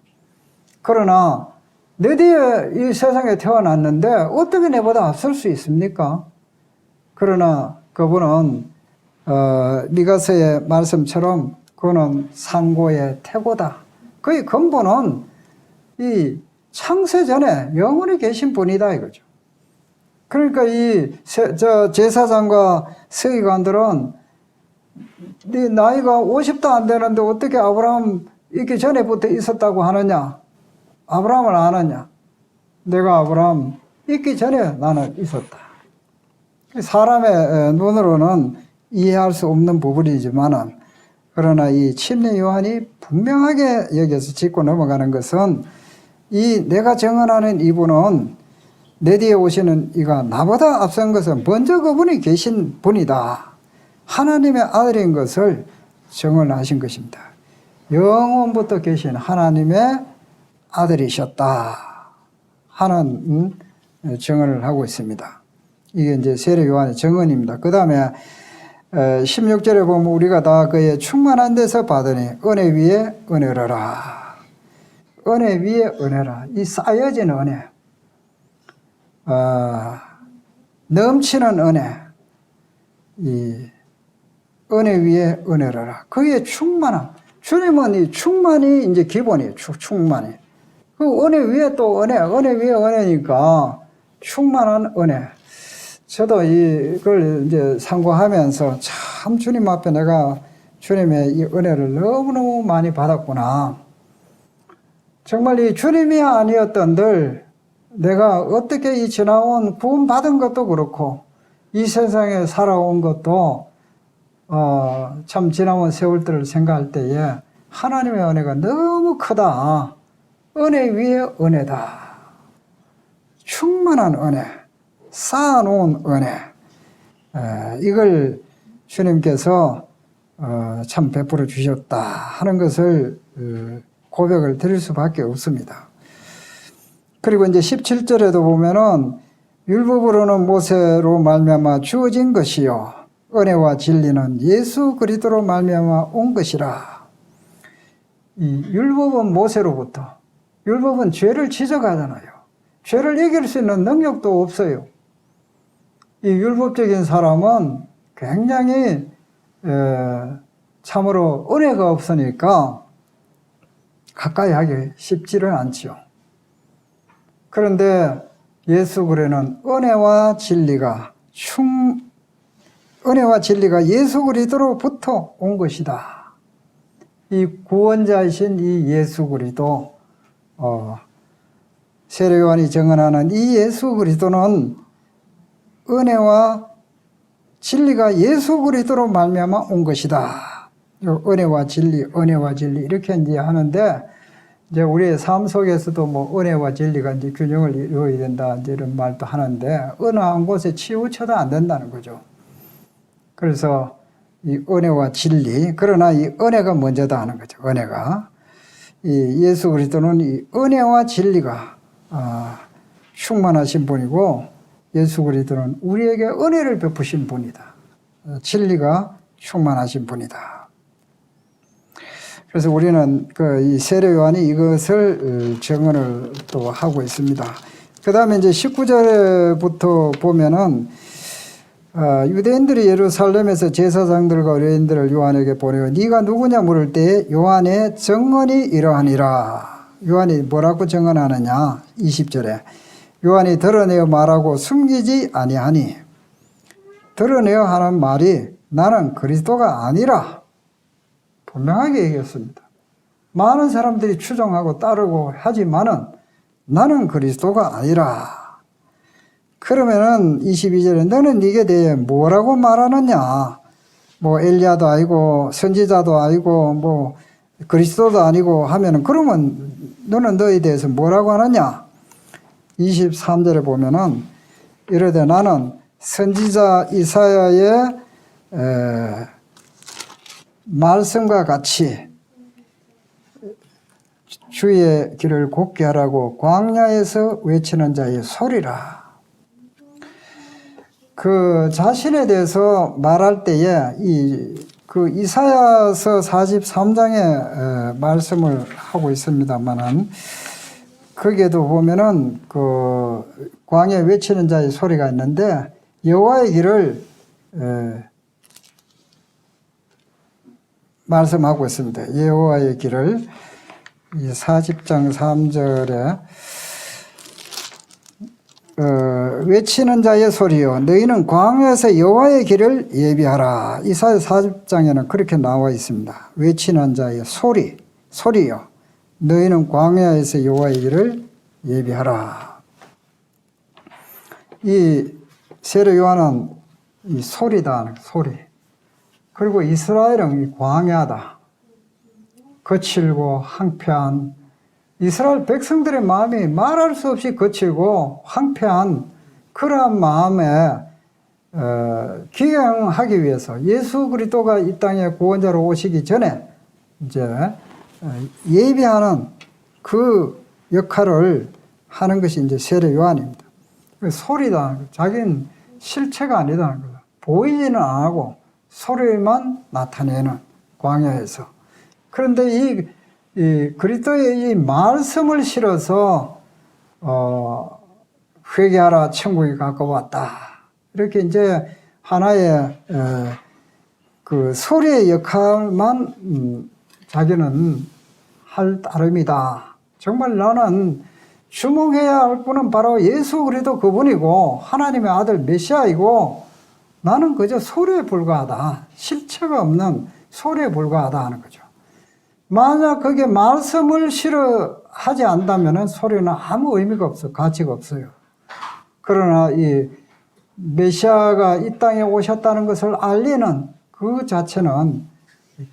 그러나 내 뒤에 이 세상에 태어났는데 어떻게 내보다 앞설 수 있습니까? 그러나 그분은 미가서의 말씀처럼 그는 상고의 태고다. 그의 근본은 이 창세 전에 영원히 계신 분이다 이거죠. 그러니까 제사장과 서기관들은 네 나이가 50도 안 되는데 어떻게 아브라함 있기 전에부터 있었다고 하느냐? 아브라함을 아느냐? 내가 아브라함 있기 전에 나는 있었다. 사람의 눈으로는 이해할 수 없는 부분이지만은 그러나 이 침례 요한이 분명하게 여기서 짚고 넘어가는 것은 이 내가 정언하는 이분은 내 뒤에 오시는 이가 나보다 앞선 것은 먼저 그분이 계신 분이다. 하나님의 아들인 것을 정언하신 것입니다. 영원부터 계신 하나님의 아들이셨다 하는 정언을 하고 있습니다. 이게 이제 세례 요한의 정언입니다. 그 다음에 16절에 보면 우리가 다 그의 충만한 데서 받으니 은혜 위에 은혜로라. 은혜 위에 은혜라. 이 쌓여진 은혜, 넘치는 은혜, 이 은혜 위에 은혜로라. 그의 충만함. 주님은 이 충만이 이제 기본이에요. 충만이. 그 은혜 위에 또 은혜, 은혜 위에 은혜니까 충만한 은혜. 저도 이걸 이제 상고하면서 참 주님 앞에 내가 주님의 이 은혜를 너무너무 많이 받았구나. 정말 이 주님이 아니었던들 내가 어떻게 이 지나온 구원받은 것도 그렇고 이 세상에 살아온 것도 참 지나온 세월들을 생각할 때에 하나님의 은혜가 너무 크다. 은혜 위에 은혜다. 충만한 은혜, 쌓아놓은 은혜. 이걸 주님께서 참 베풀어 주셨다 하는 것을 고백을 드릴 수밖에 없습니다. 그리고 이제 17절에도 보면은 율법으로는 모세로 말미암아 주어진 것이요 은혜와 진리는 예수 그리스도로 말미암아 온 것이라. 이 율법은 모세로부터, 율법은 죄를 지적하잖아요. 죄를 이길 수 있는 능력도 없어요. 이 율법적인 사람은 굉장히 참으로 은혜가 없으니까 가까이 하기 쉽지는 않죠. 그런데 예수 그리스도는 은혜와 진리가 예수 그리스도로부터 온 것이다. 이 구원자이신 이 예수 그리스도, 세례 요한이 증언하는 이 예수 그리스도는 은혜와 진리가 예수 그리스도로 말미암아 온 것이다. 은혜와 진리 이렇게 이제 하는데, 이제 우리의 삶 속에서도 뭐 은혜와 진리가 이제 균형을 이루어야 된다 이제 이런 말도 하는데, 어느 한 곳에 치우쳐도 안 된다는 거죠. 그래서 이 은혜와 진리, 그러나 이 은혜가 먼저다 하는 거죠. 은혜가, 이 예수 그리스도는 이 은혜와 진리가 충만하신 분이고, 예수 그리스도는 우리에게 은혜를 베푸신 분이다. 진리가 충만하신 분이다. 그래서 우리는 이 세례 요한이 이것을 증언을 또 하고 있습니다. 그 다음에 이제 19절부터 보면은, 유대인들이 예루살렘에서 제사장들과 의뢰인들을 요한에게 보내어 네가 누구냐 물을 때에 요한의 증언이 이러하니라. 요한이 뭐라고 증언하느냐? 20절에 요한이 드러내어 말하고 숨기지 아니하니, 드러내어 하는 말이 나는 그리스도가 아니라 분명하게 얘기했습니다. 많은 사람들이 추종하고 따르고 하지만은 나는 그리스도가 아니라. 그러면은 22절에 너는 이게 대해 뭐라고 말하느냐? 뭐 엘리야도 아니고 선지자도 아니고 뭐 그리스도도 아니고 하면은, 그러면 너는 너에 대해서 뭐라고 하느냐? 23절에 보면은 이르되 나는 선지자 이사야의 말씀과 같이 주의 길을 곱게 하라고 광야에서 외치는 자의 소리라. 그 자신에 대해서 말할 때에 그 이사야서 43장의 말씀을 하고 있습니다만은, 거기에도 보면은 그 광야에 외치는 자의 소리가 있는데, 여호와의 길을 말씀하고 있습니다. 여호와의 길을, 이 40장 3절에 외치는 자의 소리요 너희는 광야에서 여호와의 길을 예비하라. 이사야 40장에는 그렇게 나와 있습니다. 외치는 자의 소리요 너희는 광야에서 여호와의 길을 예비하라. 이 세례 요한은 이 소리다, 소리. 그리고 이스라엘은 이 광야다. 거칠고 황폐한, 이스라엘 백성들의 마음이 말할 수 없이 거칠고 황폐한 그러한 마음에 기경하기 위해서 예수 그리스도가 이 땅에 구원자로 오시기 전에 이제 예비하는 그 역할을 하는 것이 이제 세례 요한입니다. 소리다. 자기는 실체가 아니다는 거다. 보이지는 않고 소리만 나타내는 광야에서. 그런데 이 그리스도의 이 말씀을 실어서 회개하라 천국이 가까웠다. 이렇게 이제 하나의 그 소리의 역할만 자기는 할 따름이다. 정말 나는 주목해야 할 분은 바로 예수 그리스도 그분이고 하나님의 아들 메시아이고, 나는 그저 소리에 불과하다. 실체가 없는 소리에 불과하다 하는 거죠. 만약 그게 말씀을 실어하지 않다면 소리는 아무 의미가 없어, 가치가 없어요. 그러나 이 메시아가 이 땅에 오셨다는 것을 알리는 그 자체는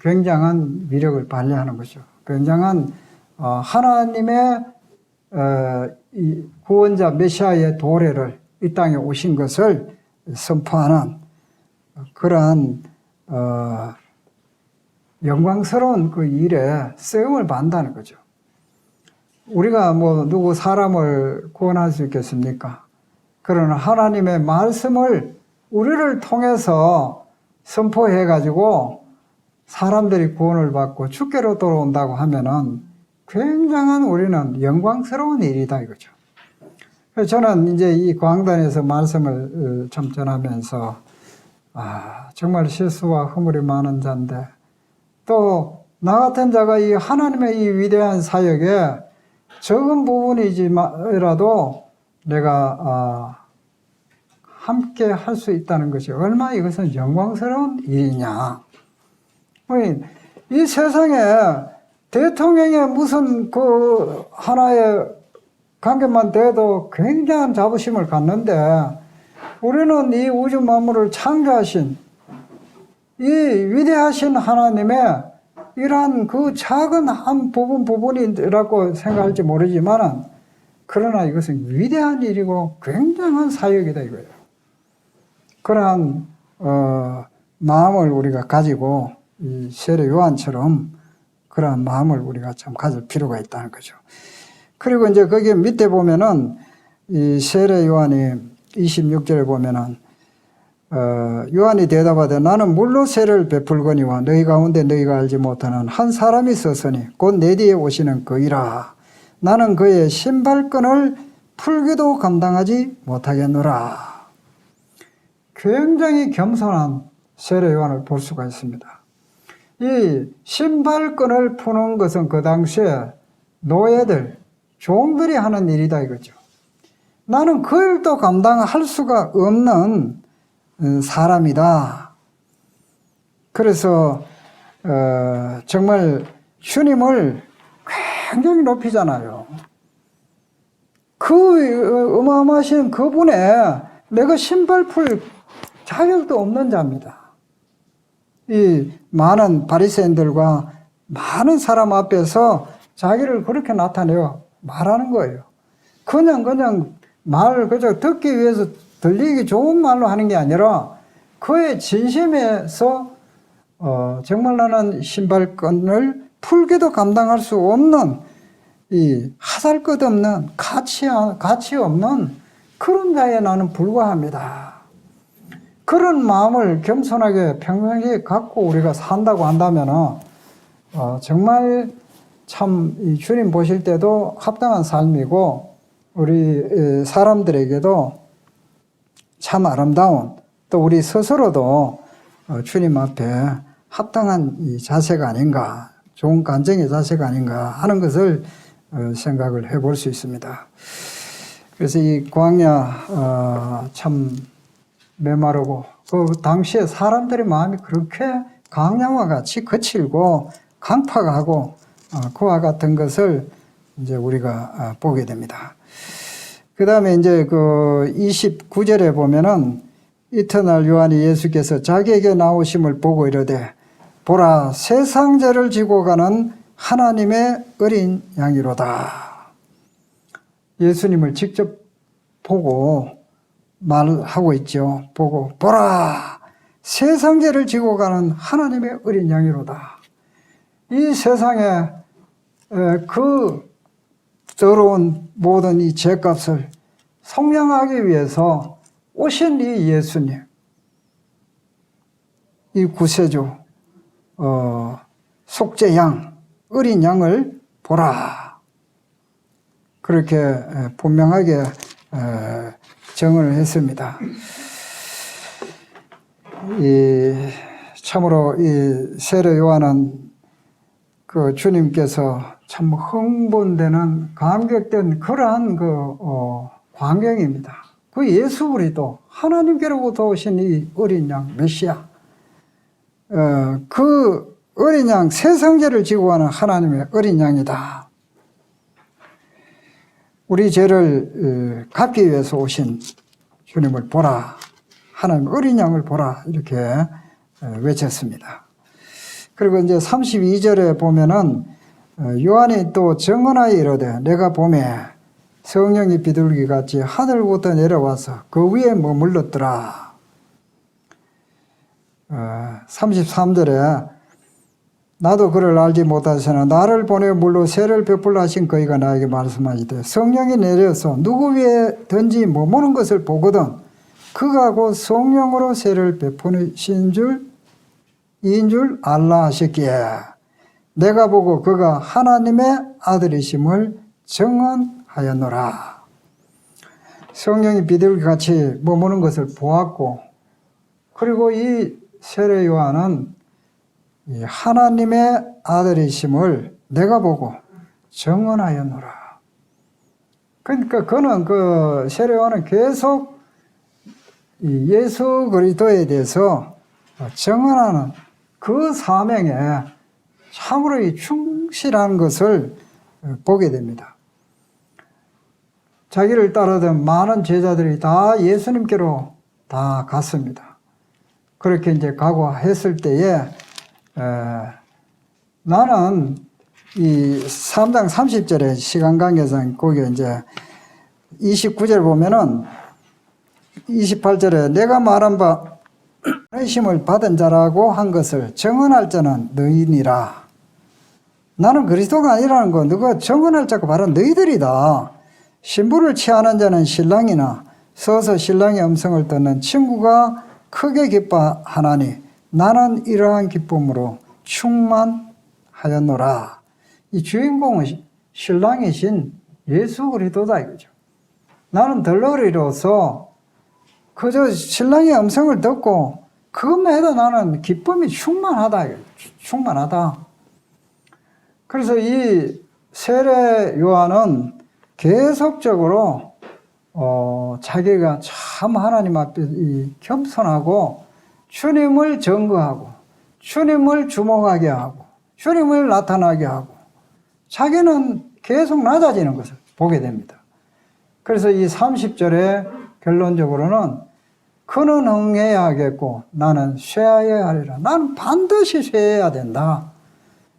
굉장한 위력을 발휘하는 거죠. 굉장한 하나님의 이 구원자 메시아의 도래를 이 땅에 오신 것을 선포하는 그러한 영광스러운 그 일에 쓰임을 받는다는 거죠. 우리가 뭐 누구 사람을 구원할 수 있겠습니까? 그러나 하나님의 말씀을 우리를 통해서 선포해 가지고 사람들이 구원을 받고 주께로 돌아온다고 하면은 굉장한 우리는 영광스러운 일이다 이거죠. 그래서 저는 이제 이 광단에서 말씀을 참 전하면서 정말 실수와 허물이 많은 자인데 또 나 같은 자가 이 하나님의 이 위대한 사역에 적은 부분이지만이라도 내가 함께 할 수 있다는 것이 얼마나 이것은 영광스러운 일이냐. 이 세상에 대통령의 무슨 그 하나의 관계만 돼도 굉장한 자부심을 갖는데 우리는 이 우주 만물을 창조하신 이 위대하신 하나님의 이러한 그 작은 한 부분이라고 생각할지 모르지만 그러나 이것은 위대한 일이고 굉장한 사역이다 이거예요. 그러한 마음을 우리가 가지고 이 세례 요한처럼 그러한 마음을 우리가 참 가질 필요가 있다는 거죠. 그리고 이제 거기 밑에 보면은 이 세례 요한이 26절에 보면은 요한이 대답하되 나는 물로 세례를 베풀거니와 너희 가운데 너희가 알지 못하는 한 사람이 있었으니 곧 내 뒤에 오시는 그이라. 나는 그의 신발끈을 풀기도 감당하지 못하겠노라. 굉장히 겸손한 세례 요한을 볼 수가 있습니다. 이 신발끈을 푸는 것은 그 당시에 노예들, 종들이 하는 일이다 이거죠. 나는 그 일도 감당할 수가 없는 사람이다. 그래서 정말 주님을 굉장히 높이잖아요. 그 어마어마하신 그분의 내가 신발 풀 자격도 없는 자입니다. 이 많은 바리새인들과 많은 사람 앞에서 자기를 그렇게 나타내어 말하는 거예요. 그냥 말을 그저 듣기 위해서 들리기 좋은 말로 하는 게 아니라 그의 진심에서 정말 나는 신발끈을 풀기도 감당할 수 없는 이 하살것없는 가치 없는 그런 자에 나는 불과합니다. 그런 마음을 겸손하게 평상시에 갖고 우리가 산다고 한다면 정말 참 이 주님 보실 때도 합당한 삶이고 우리 사람들에게도 참 아름다운 또 우리 스스로도 주님 앞에 합당한 이 자세가 아닌가, 좋은 간증의 자세가 아닌가 하는 것을 생각을 해볼 수 있습니다. 그래서 이 광야 참 메마르고 그 당시에 사람들의 마음이 그렇게 광야와 같이 거칠고 강팍하고 그와 같은 것을 이제 우리가 보게 됩니다. 그 다음에 이제 그 29절에 보면은 이튿날 요한이 예수께서 자기에게 나오심을 보고 이르되 보라 세상 죄를 지고 가는 하나님의 어린 양이로다. 예수님을 직접 보고 말하고 있죠. 보고 보라 세상 죄를 지고 가는 하나님의 어린 양이로다. 이 세상에 그 더러운 모든 이 죄값을 속량하기 위해서 오신 이 예수님, 이 구세주, 속죄양, 어린 양을 보라. 그렇게 분명하게 정을 했습니다. 참으로 이 세례 요한은 그 주님께서 참 흥분되는 감격된 그러한 그 광경입니다. 그 예수 그리스도 하나님께로부터 오신 이 어린 양 메시아, 그 어린 양 세상 죄를 지고 가는 하나님의 어린 양이다. 우리 죄를 갚기 위해서 오신 주님을 보라. 하나님 어린 양을 보라. 이렇게 외쳤습니다. 그리고 이제 32절에 보면은 요한이 또 증언하여 이르되 내가 보매 성령이 비둘기같이 하늘부터 내려와서 그 위에 머물렀더라. 33절에 나도 그를 알지 못하시나 나를 보내 물로 세를 베풀라 하신 그이가 나에게 말씀하시되 성령이 내려서 누구 위에든지 머무는 것을 보거든 그가 곧 성령으로 세를 베푸신 이인 줄 알라 하셨기에 내가 보고 그가 하나님의 아들이심을 증언하였노라. 성령이 비둘기같이 머무는 것을 보았고 그리고 이 세례 요한은 이 하나님의 아들이심을 내가 보고 증언하였노라. 그러니까 그는 그 세례 요한은 계속 예수 그리스도에 대해서 증언하는 그 사명에 참으로 충실한 것을 보게 됩니다. 자기를 따르던 많은 제자들이 다 예수님께로 다 갔습니다. 그렇게 이제 가고 했을 때에 나는 이 3장 30절에 시간 관계상 거기 이제 29절 보면은 28절에 내가 말한 바 의심을 받은 자라고 한 것을 증언할 자는 너희니라. 나는 그리스도가 아니라는 거 누가 증언할 자가 바로 너희들이다. 신부를 취하는 자는 신랑이나 서서 신랑의 음성을 듣는 친구가 크게 기뻐하나니 나는 이러한 기쁨으로 충만하였노라. 이 주인공은 신랑이신 예수 그리스도다 이거죠. 나는 덜러리로서 그저 신랑의 음성을 듣고 그것만 해도 나는 기쁨이 충만하다. 충만하다. 그래서 이 세례 요한은 계속적으로 자기가 참 하나님 앞에 겸손하고 주님을 증거하고 주님을 주목하게 하고 주님을 나타나게 하고 자기는 계속 낮아지는 것을 보게 됩니다. 그래서 이 30절에 결론적으로는 그는 흥해야 하겠고 나는 쇠하여야 하리라. 나는 반드시 쇠해야 된다.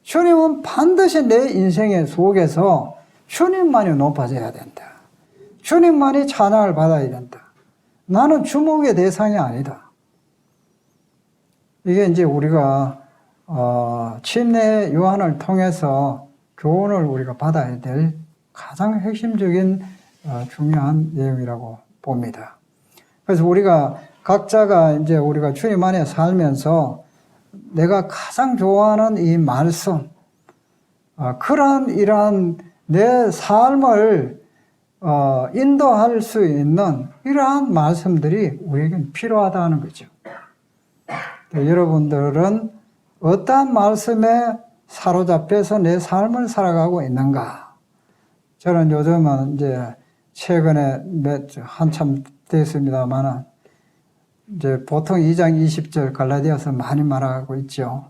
주님은 반드시 내 인생의 속에서 주님만이 높아져야 된다. 주님만이 찬양을 받아야 된다. 나는 주목의 대상이 아니다. 이게 이제 우리가 침례 요한을 통해서 교훈을 우리가 받아야 될 가장 핵심적인 중요한 내용이라고 봅니다. 그래서 우리가 각자가 이제 우리가 주님 안에 살면서 내가 가장 좋아하는 이 말씀, 이러한 내 삶을 인도할 수 있는 이러한 말씀들이 우리에겐 필요하다는 거죠. 여러분들은 어떠한 말씀에 사로잡혀서 내 삶을 살아가고 있는가? 저는 요즘은 이제 최근에 한참 됐습니다만 이제 보통 2장 20절 갈라디아서 많이 말하고 있죠.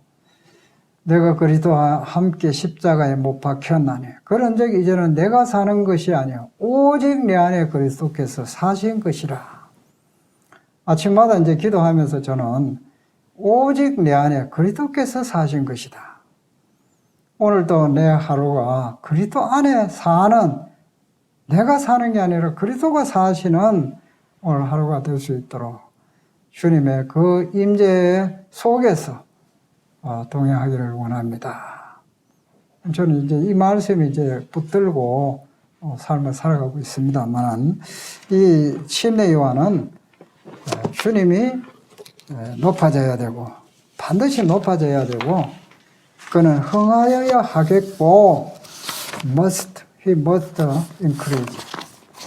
내가 그리스도와 함께 십자가에 못 박혔나니 그런 적 이제는 내가 사는 것이 아니요 오직 내 안에 그리스도께서 사신 것이라. 아침마다 이제 기도하면서 저는 오직 내 안에 그리스도께서 사신 것이다. 오늘도 내 하루가 그리스도 안에 사는 내가 사는 게 아니라 그리스도가 사시는 오늘 하루가 될 수 있도록 주님의 그 임재 속에서 동행하기를 원합니다. 저는 이제 이 말씀이 이제 붙들고 삶을 살아가고 있습니다만 이 침례 요한은 주님이 높아져야 되고 반드시 높아져야 되고 그는 흥하여야 하겠고 he must increase,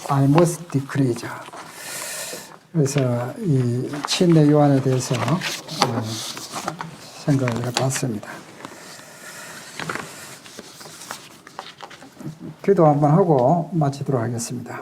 I must decrease. 그래서 이 침례 요한에 대해서 생각을 해봤습니다. 기도 한번 하고 마치도록 하겠습니다.